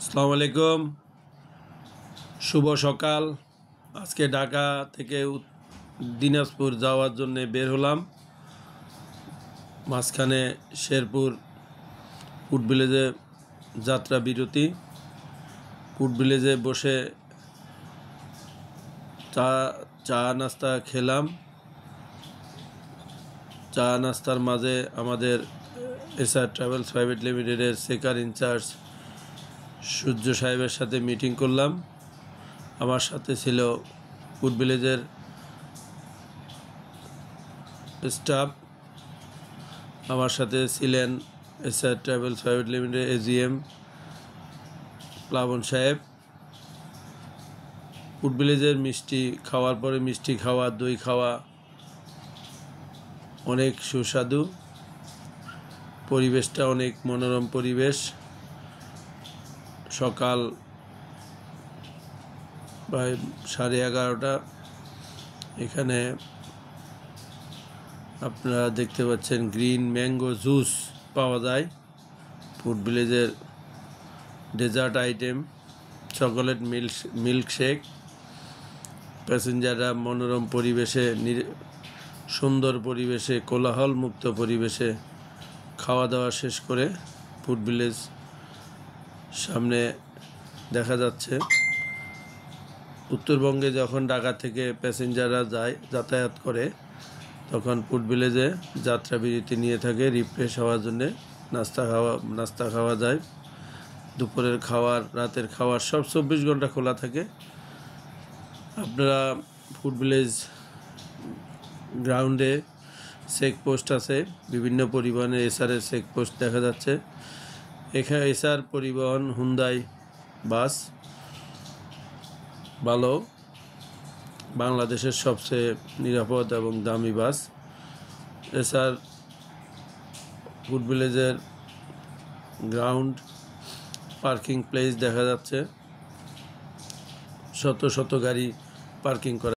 আসসালামু আলাইকুম, শুভ সকাল। আজকে ঢাকা থেকে দিনাজপুর যাওয়ার জন্য বের হলাম। মাঝখানে শেরপুর ফুড ভিলেজে যাত্রা বিরতি। ফুড ভিলেজে বসে চা নাস্তা খেলাম। চা নাস্তার মাঝে আমাদের এসআর ট্রাভেলস প্রাইভেট লিমিটেডের সেকার ইনচার্জ সূর্য সাহেবের সাথে মিটিং করলাম। আমার সাথে ছিল ফুড ভিলেজের স্টাফ, আমার সাথে ছিলেন SR travels private limited AGM প্লাবন সাহেব। ফুড ভিলেজের মিষ্টি খাওয়ার পরে মিষ্টি খাওয়া, দই খাওয়া অনেক সুস্বাদু। পরিবেশটা অনেক মনোরম পরিবেশ। সকাল প্রায় 11:30। এখানে আপনারা দেখতে পাচ্ছেন গ্রিন ম্যাঙ্গো জুস পাওয়া যায়। ফুড ভিলেজের ডেজার্ট আইটেম, চকোলেট মিল্কশেক। প্যাসেঞ্জাররা মনোরম পরিবেশে, সুন্দর পরিবেশে, কোলাহল মুক্ত পরিবেশে খাওয়া দাওয়া শেষ করে ফুড ভিলেজ সামনে দেখা যাচ্ছে। উত্তরবঙ্গে যখন ঢাকা থেকে প্যাসেঞ্জাররা যাতায়াত করে, তখন ফুড ভিলেজে যাত্রা বিরতি নিয়ে থাকে রিফ্রেশ হওয়ার জন্যে। নাস্তা খাওয়া যায়। দুপুরের খাবার, রাতের খাবার সব 24 ঘন্টা খোলা থাকে। আপনারা ফুড ভিলেজ গ্রাউন্ডে চেকপোস্ট আছে, বিভিন্ন পরিবহনের এসআরের চেকপোস্ট দেখা যাচ্ছে। এখানে এসআর পরিবহন হুন্দাই বাস ভালো, বাংলাদেশের সবচেয়ে নিরাপদ এবং দামি বাস। এসআর ফুড ভিলেজের গ্রাউন্ড পার্কিং প্লেস দেখা যাচ্ছে, শত শত গাড়ি পার্কিং করা।